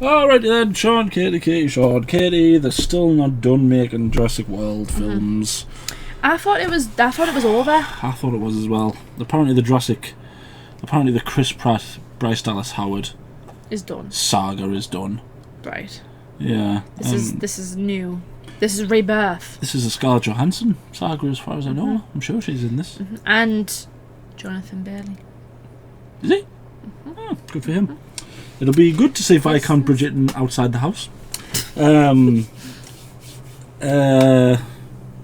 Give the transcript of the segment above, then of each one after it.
Alright then, Sean, Katie, they're still not done making Jurassic World films. I thought it was over. I thought it was as well. Apparently the Chris Pratt, Bryce Dallas Howard Is done. saga is done. Right. Yeah. This is new. This is Rebirth. This is a Scarlett Johansson saga as far as I know. I'm sure she's in this. And Jonathan Bailey. Is he? Oh, good for him. It'll be good to see Viscount Bridgerton outside the house. I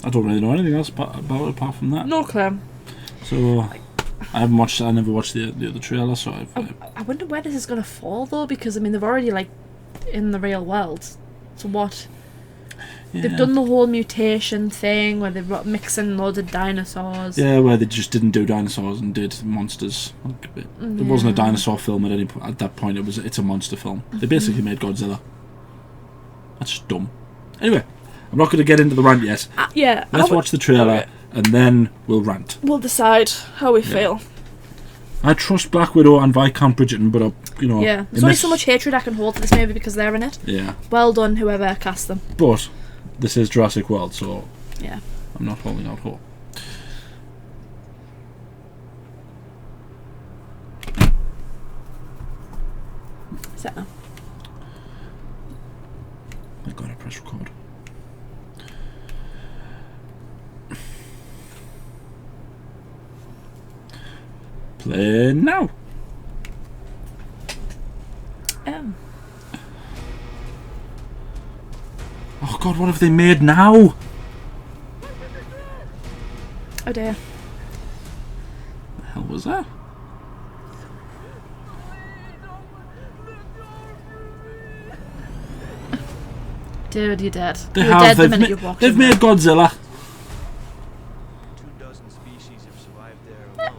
don't really know anything else about it apart from that. No clue. So I never watched the other trailer. So I wonder where this is going to fall though, because I mean they've already in the real world. So what? Yeah. They've done the whole mutation thing where they've got mixing loads of dinosaurs. Yeah, where they just didn't do dinosaurs and did monsters. It wasn't a dinosaur film at that point. It's a monster film. They basically made Godzilla. That's just dumb. Anyway, I'm not going to get into the rant yet. Let's watch the trailer and then we'll rant. We'll decide how we feel. I trust Black Widow and Viscount Bridgerton, but there's only so much hatred I can hold for this movie because they're in it. Yeah. Well done, whoever cast them. But this is Jurassic World, so yeah, I'm not holding out hope. Set now. I gotta press record. Play now. Oh God, what have they made now? Oh dear. The hell was that? Dude, you're dead. They've made Godzilla. 24 species have survived there alone.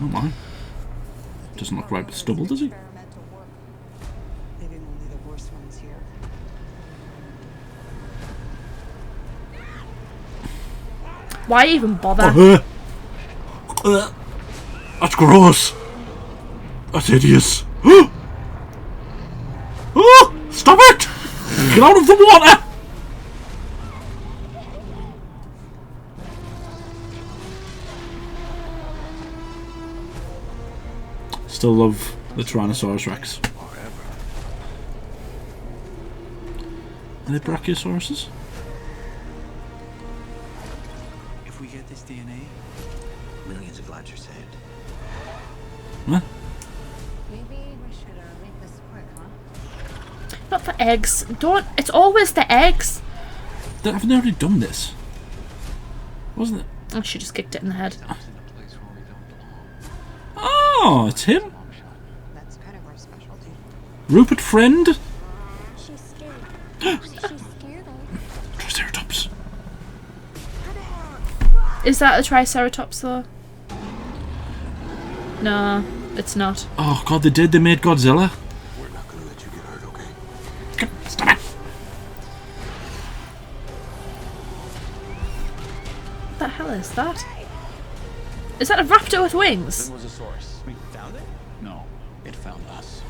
Oh my. Doesn't look right with stubble, does he? Leaving only the worst ones here. Why even bother? That's gross. That's hideous. Stop it! Get out of the water! Still love the Tyrannosaurus Rex. Are they Brachiosauruses? If we get this DNA, millions of lives are saved. What? Maybe we should make this quick, huh? Not for eggs. Don't. It's always the eggs. Haven't they already done this? Wasn't it? Oh, she just kicked it in the head. Oh, it's him. That's kind of our specialty. Rupert Friend. She's scared. She's scared. Triceratops. Is that a Triceratops though? No, it's not. Oh God, they did. They made Godzilla. We're not gonna let you get hurt, okay? Stop it. What the hell is that? Is that a raptor with wings? Was a source. We found it? No, it found us.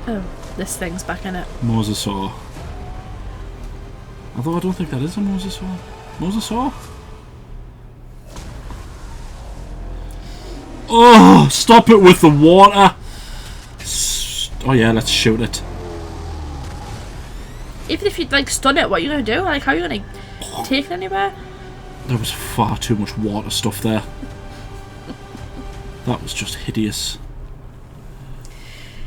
Oh, this thing's back in it. Mosasaur. Although I don't think that is a mosasaur. Mosasaur? Oh, stop it with the water! Oh yeah, let's shoot it. Even if you stun it, what are you gonna do? How are you gonna take it anywhere? There was far too much water stuff there. That was just hideous.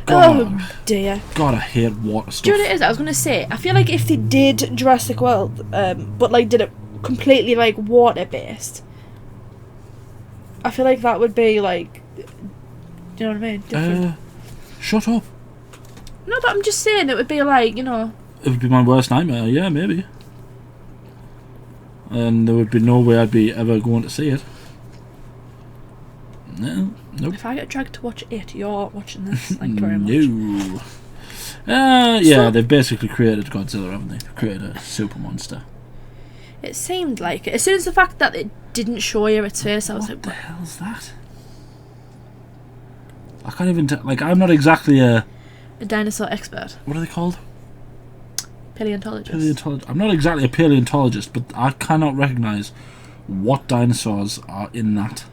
God, Oh dear. God, I hate water stuff. Do you know what it is? I was gonna say, I feel like if they did Jurassic World, but did it completely water based, I feel like that would be do you know what I mean? Different. Shut up. No, but I'm just saying it would be you know. It would be my worst nightmare, yeah, maybe. And there would be no way I'd be ever going to see it. No, nope. If I get dragged to watch it, you're watching this. Thank you very much. No. Yeah, So- they've basically created Godzilla, haven't they? They've created a super monster. It seemed like it. As soon as the fact that it didn't show you its face, I was What the hell's that? I can't even like. I'm not exactly a dinosaur expert. what are they called? Paleontologist. Paleontologist. I'm not exactly a paleontologist, but I cannot recognise what dinosaurs are in that.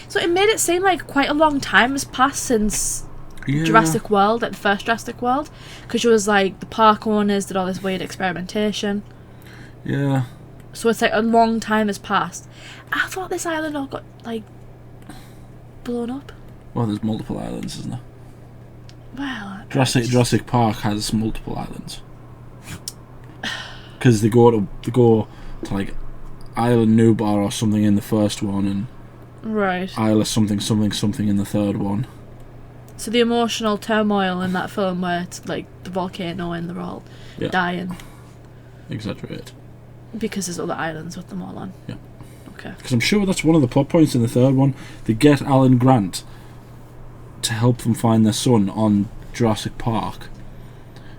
So it made it seem like quite a long time has passed since Yeah. Jurassic World, like the first Jurassic World, because it was like the park owners did all this weird experimentation. Yeah. So it's like a long time has passed. I thought this island all got like blown up. Well, there's multiple islands, isn't there? Well, Jurassic Park has multiple islands because they go to like Island Nubar or something in the first one, and right. Isla something in the third one. So the emotional turmoil in that film where it's like the volcano and they're all dying. Exaggerate. Because there's other islands with them all on. Yeah. Okay. Because I'm sure that's one of the plot points in the third one. They get Alan Grant to help them find their son on Jurassic Park,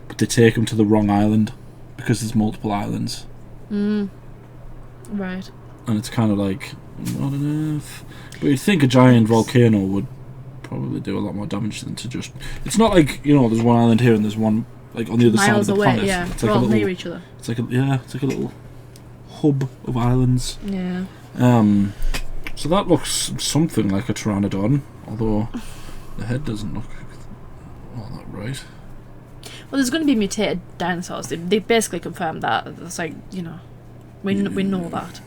but they take him to the wrong island because there's multiple islands. Right. And it's kind of like, not on Earth. But you'd think a giant volcano would probably do a lot more damage than to just... It's not like, there's one island here and there's one like on the other side of the planet. Yeah, it's they're like all a little, near each other. It's like a little hub of islands. Yeah. So that looks something like a pteranodon, although the head doesn't look all that right. Well, there's going to be mutated dinosaurs. They basically confirmed that. It's like, we know that.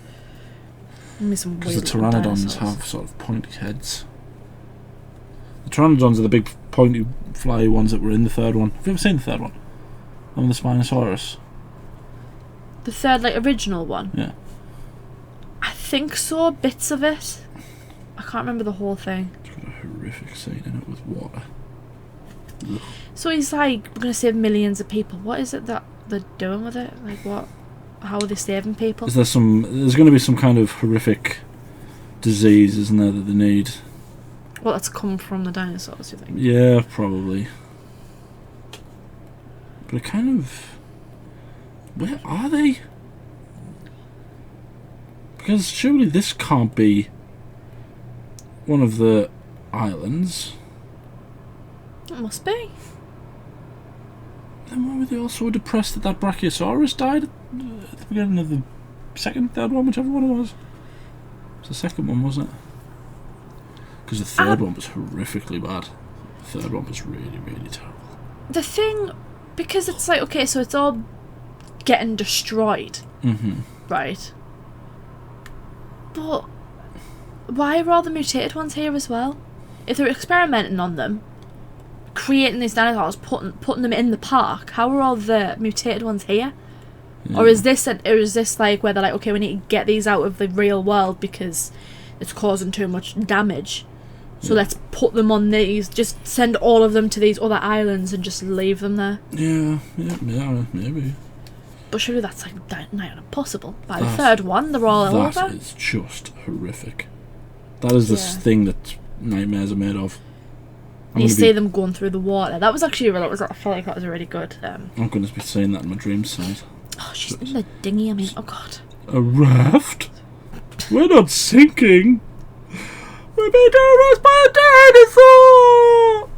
Because the pteranodons have sort of pointy heads. The pteranodons are the big pointy fly ones that were in the third one. Have you ever seen the third one? On the Spinosaurus. The third, like, original one? Yeah. I think so, bits of it. I can't remember the whole thing. It's got a horrific scene in it with water. Ugh. So he's like, we're going to save millions of people. What is it that they're doing with it? Like, what? How are they saving people? There's going to be some kind of horrific disease, isn't there, that they need? Well, that's come from the dinosaurs, you think? Yeah, probably. But it kind of... Where are they? Because surely this can't be one of the islands. It must be. Then why were they all so depressed that Brachiosaurus died at the beginning of the third one, whichever one it was? It was the second one, wasn't it? Because the third one was horrifically bad. The third one was really, really terrible. The thing, because it's like, okay, so it's all getting destroyed. Mm-hmm. Right. But why are all the mutated ones here as well? If they're experimenting on them, creating these dinosaurs, putting them in the park, how are all the mutated ones here? Yeah. Or is this like where they're like, okay, we need to get these out of the real world because it's causing too much damage, so let's put them on these, just send all of them to these other islands and just leave them there. Yeah, maybe. But surely that's like nigh on impossible. By the third one, they're all over. That is just horrific. That is this thing that nightmares are made of. You see them going through the water. That was actually I feel like that was a really good. I'm going to be saying that in my dreams tonight. Oh, she's in the dinghy. I mean, oh god. A raft? We're not sinking. We're being terrorized by a dinosaur.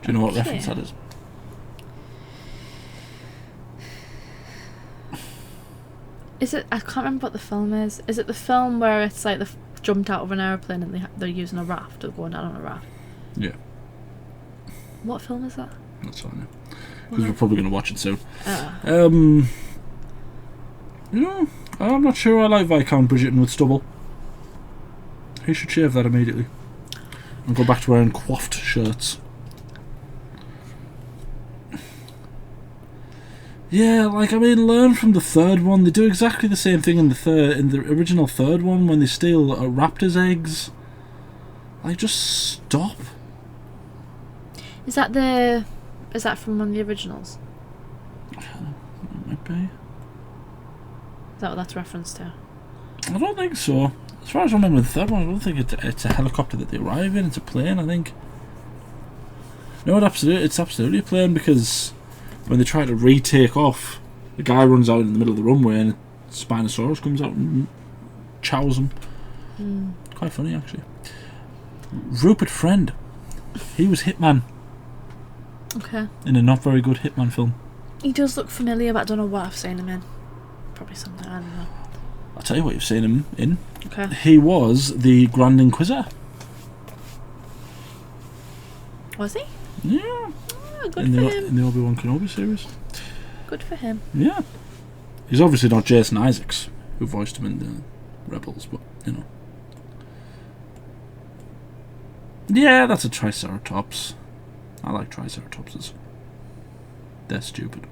Do you know what reference that is? Is it? I can't remember what the film is. Is it the film where it's like they've jumped out of an aeroplane and they're using a raft or going down on a raft? Yeah. What film is that? That's fine. Because we're probably going to watch it soon. I'm not sure I like Viscount Bridgerton with stubble. He should shave that immediately. And go back to wearing coiffed shirts. Yeah, learn from the third one. They do exactly the same thing in the original third one when they steal a raptor's eggs. Just stop. Is that from one of the originals? It might be. Is that what that's referenced to? I don't think so. As far as I remember the third one, I don't think it's a helicopter that they arrive in. It's a plane, I think. No, it's absolutely a plane, because when they try to retake off, the guy runs out in the middle of the runway and Spinosaurus comes out and chows him. Quite funny, actually. Rupert Friend. He was Hitman Okay. in a not very good Hitman film. He does look familiar, but I don't know what I've seen him in. Probably something, I don't know. I'll tell you what you've seen him in. Okay. He was the Grand Inquisitor. Was he? Yeah. Oh, good In for the, him. in the Obi-Wan Kenobi series. Good for him. Yeah. He's obviously not Jason Isaacs, who voiced him in the Rebels, but, you know. Yeah, that's a Triceratops. I like Triceratopses. They're stupid.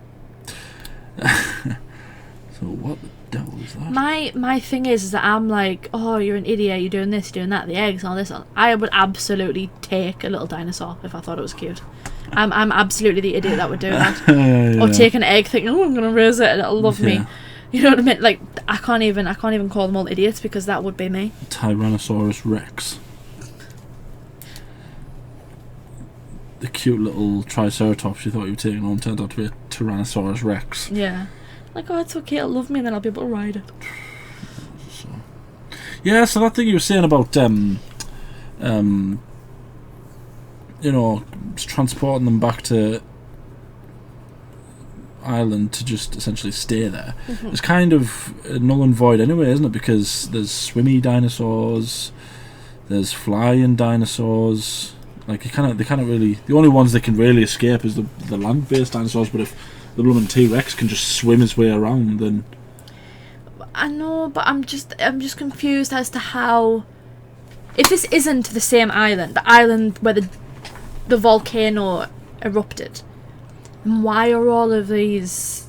So what the devil is that? My thing is that I'm like, oh, you're an idiot, you're doing this, you're doing that, the eggs, all this. I would absolutely take a little dinosaur if I thought it was cute. I'm absolutely the idiot that would do that. Yeah. Or take an egg thinking, oh, I'm gonna raise it and it'll love me. Yeah. You know what I mean? Like, I can't even call them all idiots, because that would be me. Tyrannosaurus Rex. The cute little Triceratops you thought you were taking on turned out to be a Tyrannosaurus Rex. Yeah. Like, oh, it's okay, it'll love me and then I'll be able to ride it. Yeah, so that thing you were saying about you know, transporting them back to Ireland to just essentially stay there. It's kind of null and void anyway, isn't it? Because there's swimmy dinosaurs, there's flying dinosaurs. Like they can't really. The only ones that can really escape is the land-based dinosaurs. But if the blooming T-Rex can just swim his way around, then I know, but I'm just confused as to how. If this isn't the same island, the island where the volcano erupted, then why are all of these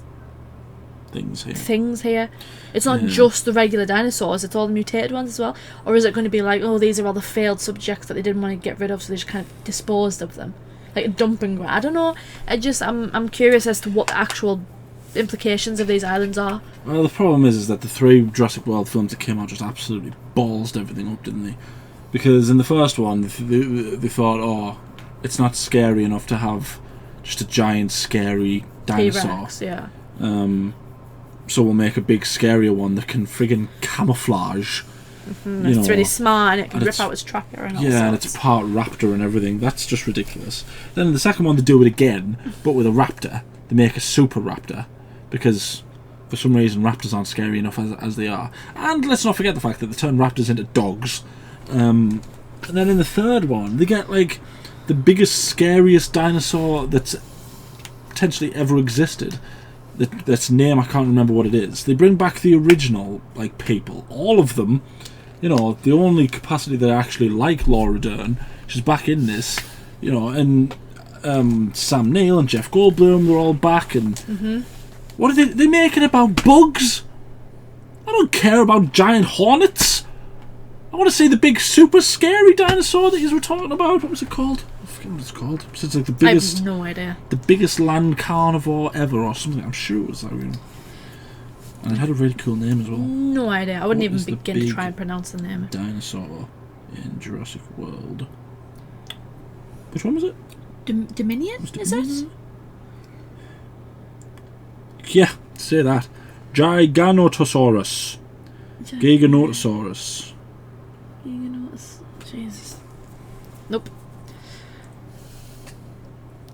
things here. It's not just the regular dinosaurs, it's all the mutated ones as well? Or is it going to be like, oh, these are all the failed subjects that they didn't want to get rid of, so they just kind of disposed of them? Like a dumping ground. I don't know. I'm curious as to what the actual implications of these islands are. Well, the problem is that the 3 Jurassic World films that came out just absolutely ballsed everything up, didn't they? Because in the first one, they thought, oh, it's not scary enough to have just a giant, scary dinosaur. T-Rex, yeah. So we'll make a big, scarier one that can friggin' camouflage. It's really smart and it can rip out its tracker and all sorts. And it's part raptor and everything. That's just ridiculous. Then in the second one, they do it again, but with a raptor. They make a super raptor, because for some reason raptors aren't scary enough as they are. And let's not forget the fact that they turn raptors into dogs. And then in the third one, they get like the biggest, scariest dinosaur that's potentially ever existed. That's name I can't remember what it is. They bring back the original like people, all of them. You know, the only capacity that I actually like Laura Dern. She's back in this. You know, and Sam Neill and Jeff Goldblum, they're all back. And what are they making about bugs? I don't care about giant hornets. I want to see the big, super scary dinosaur that you were talking about. What was it called? I forget what it's called. It's like the biggest. I have no idea. The biggest land carnivore ever, or something. I'm sure it was that. And it had a really cool name as well. No idea. I wouldn't What even is the begin to big try and pronounce the name. Dinosaur in Jurassic World. Which one was it? Dominion? Is it? Yeah, say that. Giganotosaurus. Giganotosaurus. Jesus. Nope.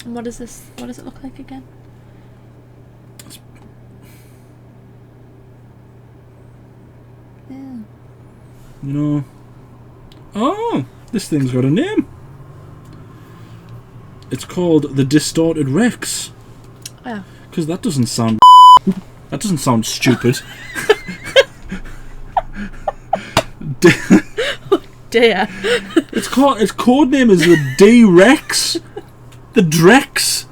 And what is this? What does it look like again? Yeah. You know. Oh, this thing's got a name. It's called the Distorted Rex. Oh. Because that doesn't sound. That doesn't sound stupid. Dear. Its code name is the D-Rex. The Drex.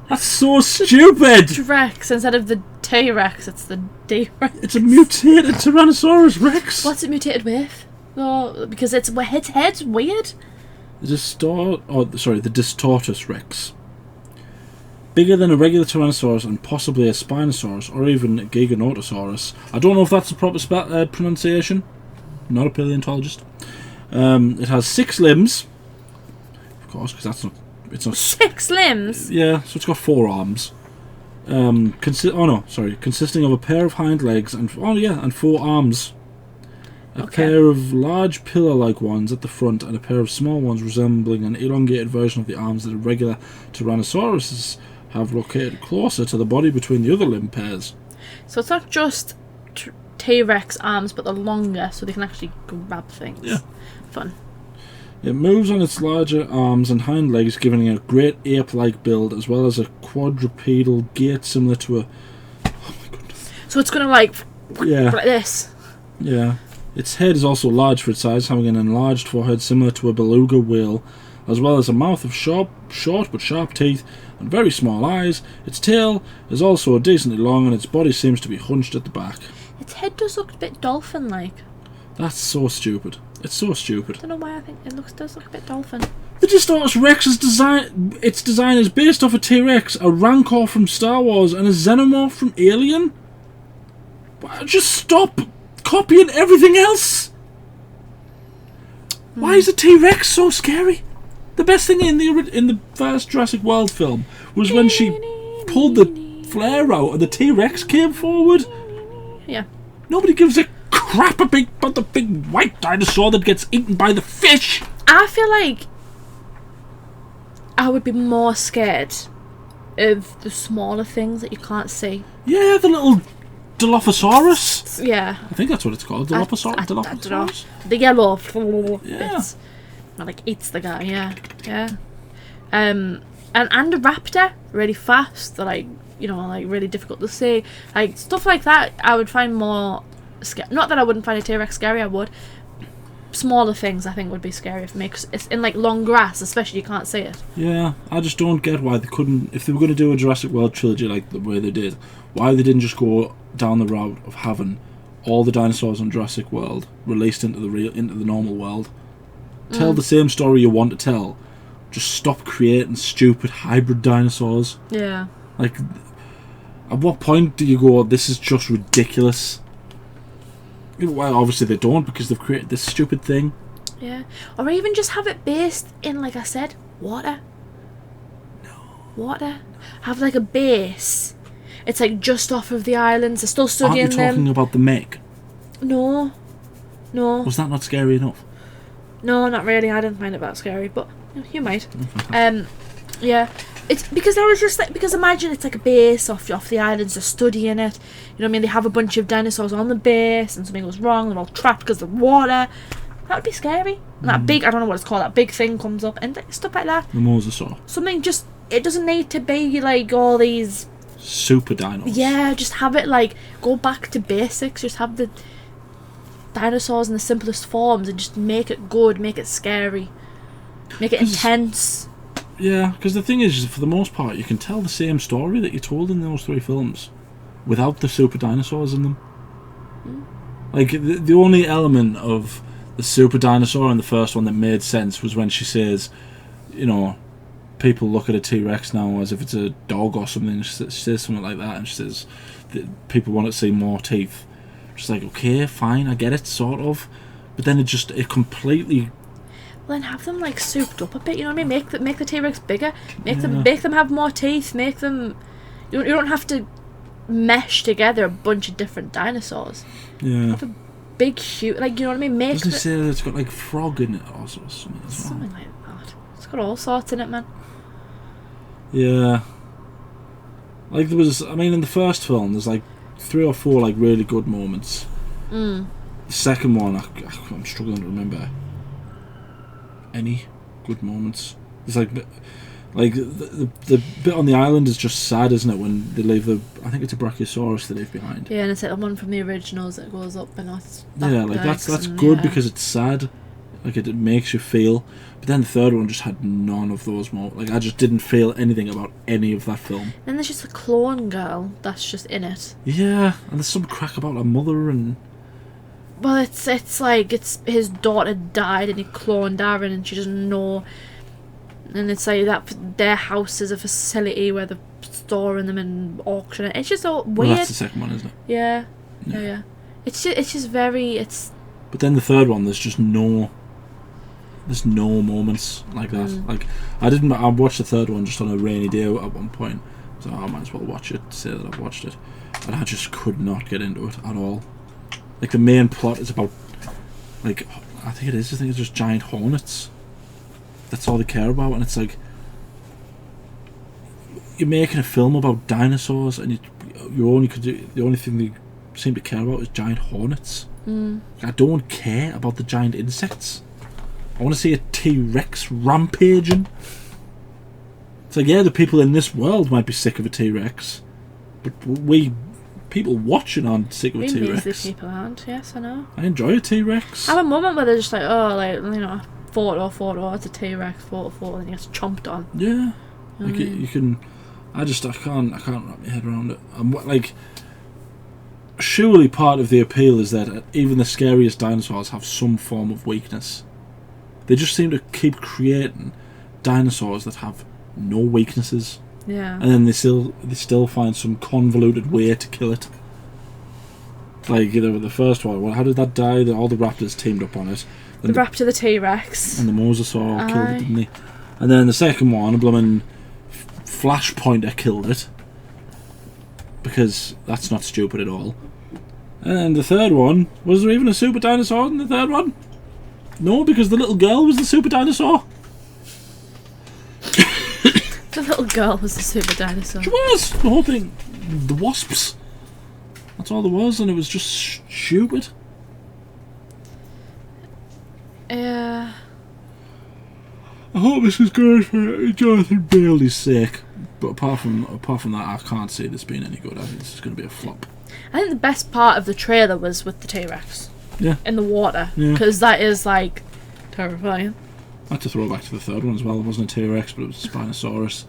That's so stupid. Drex instead of the T-Rex, it's the D-Rex. It's a mutated Tyrannosaurus Rex. What's it mutated with? Oh, because its head's weird. The Distortus Rex. Bigger than a regular Tyrannosaurus and possibly a Spinosaurus or even a Giganotosaurus. I don't know if that's the proper pronunciation. I'm not a paleontologist. It has 6 limbs. Of course, because that's not... It's not 6 limbs? Yeah, so it's got 4 arms. Consisting of a pair of hind legs and 4 arms. A pair of large pillar-like ones at the front and a pair of small ones resembling an elongated version of the arms that the regular Tyrannosauruses have located closer to the body between the other limb pairs. So it's not just T-Rex arms, but they're longer, so they can actually grab things. Yeah. Fun. It moves on its larger arms and hind legs, giving it a great ape-like build, as well as a quadrupedal gait similar to a... Oh my goodness. So it's going to like this. Yeah. Its head is also large for its size, having an enlarged forehead similar to a beluga whale, as well as a mouth of short but sharp teeth and very small eyes. Its tail is also decently long and its body seems to be hunched at the back. Its head does look a bit dolphin-like. That's so stupid. It's so stupid. I don't know why I think it does look a bit dolphin. The Digisaurus Rex's design, its design is based off a T-Rex, a Rancor from Star Wars, and a Xenomorph from Alien. Just stop copying everything else. Why is a T-Rex so scary? The best thing in the first Jurassic World film was when she pulled the flare out and the T-Rex came forward. Yeah. Nobody gives a crap about the big white dinosaur that gets eaten by the fish. I feel like I would be more scared of the smaller things that you can't see. Yeah, the little Dilophosaurus. Yeah. I think that's what it's called. Dilophosaurus. I don't know. Dilophosaurus. The yellow Yeah. bits. That, like, eats the guy, yeah. And a raptor, really fast. They're like, like really difficult to see. Like, stuff like that I would find more scary. Not that I wouldn't find a T-Rex scary, I would. Smaller things I think would be scary for me, because it's in like long grass, especially, you can't see it. Yeah, I just don't get why they couldn't, if they were going to do a Jurassic World trilogy like the way they did, why they didn't just go down the route of having all the dinosaurs in Jurassic World released into the normal world. Tell the same story you want to tell. Just stop creating stupid hybrid dinosaurs. Yeah. Like, at what point do you go, this is just ridiculous? Well, obviously they don't, because they've created this stupid thing. Yeah. Or even just have it based in, like I said, water. No. Water. Have like a base. It's like just off of the islands. They're still studying them. Aren't you talking about the Meg? No. Was that not scary enough? No, not really. I didn't find it that scary, but you might. Yeah. It's because I was just like, because imagine it's like a base off the islands, they're studying it. You know what I mean? They have a bunch of dinosaurs on the base and something goes wrong, they're all trapped because of the water. That would be scary. And that big, I don't know what it's called, that big thing comes up and stuff like that. The mosasaur. Something just, it doesn't need to be like all these super dinos. Yeah, just have it like, go back to basics, just have the dinosaurs in the simplest forms and just make it good, make it scary, make it intense. Yeah, because the thing is, for the most part, you can tell the same story that you told in those three films without the super dinosaurs in them. Like, the only element of the super dinosaur in the first one that made sense was when she says, people look at a T-Rex now as if it's a dog or something. She says something like that, and she says that people want to see more teeth. Just like, okay, fine, I get it, sort of. But then it completely... Well, then have them like souped up a bit. You know what I mean? Make the T-Rex bigger. Make them have more teeth. Make them. You don't have to mesh together a bunch of different dinosaurs. Yeah. Have a big, huge, like, you know what I mean? Doesn't it say that it's got like frog in it or something? Something like that. It's got all sorts in it, man. Yeah. Like there was, in the first film, there's like 3 or 4 like really good moments. The second one, I'm struggling to remember any good moments. It's like the bit on the island is just sad, isn't it? When they leave I think it's a Brachiosaurus they leave behind. Yeah, and it's like the one from the originals that goes up and that's good because it's sad. Like it makes you feel. But then the third one just had none of those moments. Like I just didn't feel anything about any of that film. Then there's just a clone girl that's just in it. Yeah, and there's some crack about her mother and. Well, it's like his daughter died and he cloned her and she doesn't know. And it's like that their house is a facility where they're storing them and auctioning. It's just all weird. Well, that's the second one, isn't it? Yeah. It's just very. But then the third one, there's no moments like that. Like I watched the third one just on a rainy day at one point, so I might as well watch it to say that I've watched it. And I just could not get into it at all. Like the main plot is about like, I think it is. I think it's just giant hornets. That's all they care about, and it's like you're making a film about dinosaurs, and you only could do the only thing they seem to care about is giant hornets. I don't care about the giant insects. I want to see a T-Rex rampaging. It's like, yeah, the people in this world might be sick of a T-Rex, but people watching aren't sick of a T-Rex. These people aren't. Yes, I know. I enjoy a T-Rex. I have a moment where they're just like, oh, like, you know, photo, it's a T-Rex, photo, and he gets chomped on. Yeah, like you can. I can't wrap my head around it. Like, surely part of the appeal is that even the scariest dinosaurs have some form of weakness. They just seem to keep creating dinosaurs that have no weaknesses. Yeah. And then they still find some convoluted way to kill it. Like, you know, the first one, well, how did that die? All the raptors teamed up on it. The raptor, the T-Rex. And the mosasaur killed it, didn't they? And then the second one, a blooming flashpointer killed it. Because that's not stupid at all. And the third one, was there even a super dinosaur in the third one? No, because the little girl was the super dinosaur. The little girl was the super dinosaur. She was! The whole thing. The wasps. That's all there was, and it was just stupid. Yeah. I hope this is good for Jonathan Bailey's sake. But apart from that, I can't see this being any good. I think this is going to be a flop. I think the best part of the trailer was with the T-Rex. Yeah. In the water. Yeah. Because that is, like, terrifying. I had to throw back to the third one as well. It wasn't a T-Rex, but it was a Spinosaurus.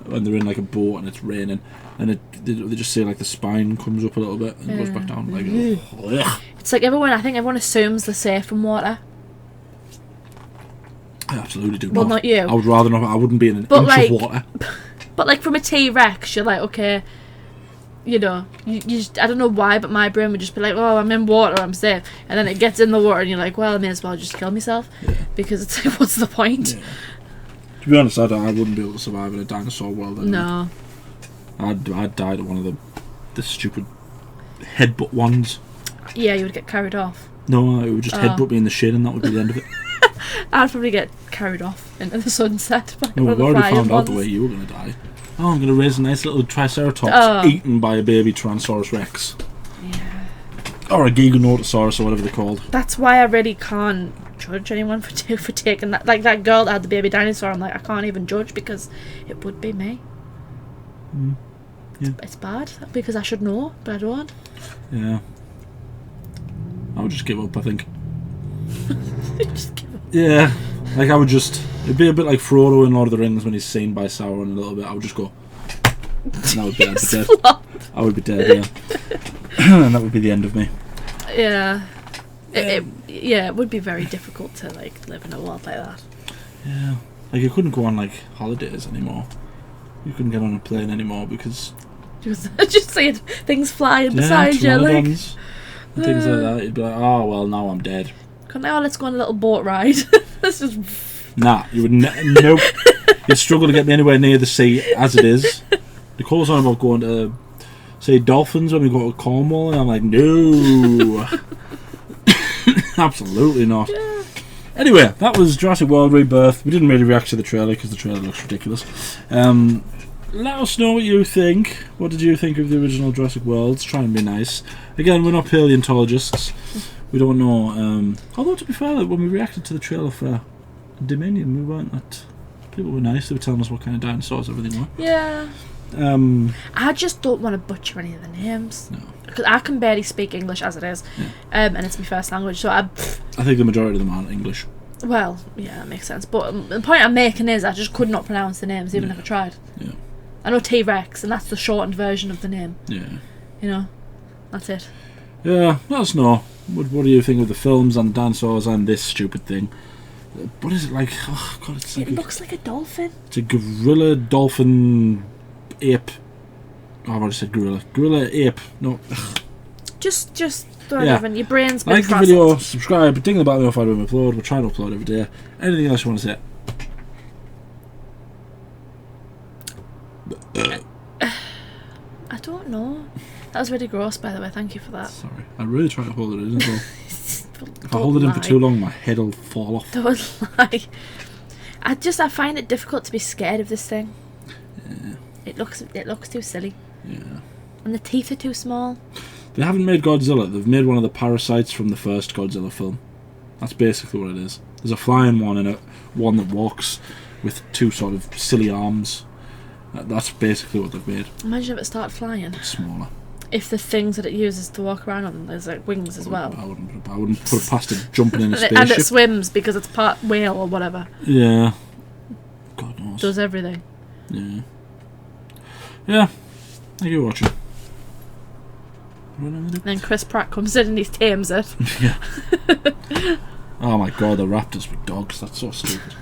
When they're in like a boat and it's raining, and they just see like the spine comes up a little bit and goes back down. Like, ugh. It's like I think everyone assumes they're safe from water. I absolutely do Well, not you. I would rather not. I wouldn't be in an But inch like, of water. But like from a T-Rex, you're like, okay, you know, you just, I don't know why, but my brain would just be like, oh, I'm in water, I'm safe. And then it gets in the water and you're like, well, I may as well just kill myself. Yeah. Because it's like, what's the point? Yeah. To be honest, I wouldn't be able to survive in a dinosaur world. No. I'd die at one of the stupid headbutt ones. Yeah, you would get carried off. No, it would just headbutt me in the shin and that would be the end of it. I'd probably get carried off into the sunset. By No, one of we've the already found flying out the way ones. you were going to die. Oh, I'm going to raise a nice little Triceratops eaten by a baby Tyrannosaurus Rex. Yeah. Or a Giganotosaurus or whatever they're called. That's why I really can't judge anyone for taking that. Like that girl that had the baby dinosaur, I'm like, I can't even judge because it would be me. Yeah. It's bad because I should know, but I don't. Yeah. I would just give up, I think. Just give up. Yeah. Like, I would just... It'd be a bit like Frodo in Lord of the Rings when he's seen by Sauron a little bit. I would just go... And that would be I'd be dead. I would be dead, yeah. And that would be the end of me. Yeah. It would be very difficult to, like, live in a world like that. Yeah. Like, you couldn't go on, like, holidays anymore. You couldn't get on a plane anymore because... Just seeing things flying beside you, like... And things like that. You'd be like, oh, well, now I'm dead. Let's go on a little boat ride. Let's just... Nah, you would nope. You'd struggle to get me anywhere near the sea as it is. Nicole's on about going to say dolphins when we go to Cornwall, and I'm like, no. Absolutely not. Yeah. Anyway, that was Jurassic World Rebirth. We didn't really react to the trailer because the trailer looks ridiculous. Let us know what you think. What did you think of the original Jurassic World? Try and be nice. Again, we're not paleontologists. We don't know. Although, to be fair, when we reacted to the trailer for Dominion, we weren't that... People were nice. They were telling us what kind of dinosaurs everything were. Yeah. I just don't want to butcher any of the names. No. Because I can barely speak English as it is. Yeah. And it's my first language, so I think the majority of them aren't English. Well, yeah, that makes sense. But the point I'm making is I just could not pronounce the names, even if I tried. Yeah. I know T-Rex, and that's the shortened version of the name. Yeah. You know? That's it. Yeah, let us know. What do you think of the films and dinosaurs and this stupid thing? What is it like? Oh, God, it's like... It looks like a dolphin. It's a gorilla, dolphin, ape. Oh, I've already said gorilla. Gorilla, ape. No. Just don't even... Your brain's been like the frazzled. video, subscribe, ding the bell notified when we upload. We're trying to upload every day. Anything else you want to say? I don't know. That was really gross, by the way. Thank you for that. Sorry. I really try to hold it in as well. If I hold it in for too long, my head will fall off. Don't lie. I find it difficult to be scared of this thing. Yeah. It looks too silly. Yeah. And the teeth are too small. They haven't made Godzilla. They've made one of the parasites from the first Godzilla film. That's basically what it is. There's a flying one and one that walks with two sort of silly arms. That's basically what they've made. Imagine if it started flying. It's smaller. If the things that it uses to walk around on, there's like wings as well. I wouldn't put it past it jumping in a spaceship. And it swims because it's part whale or whatever. Yeah. God knows. Does everything. Yeah. Yeah. Thank you for watching. Then Chris Pratt comes in and he tames it. Yeah. Oh my god, the raptors were dogs. That's so stupid.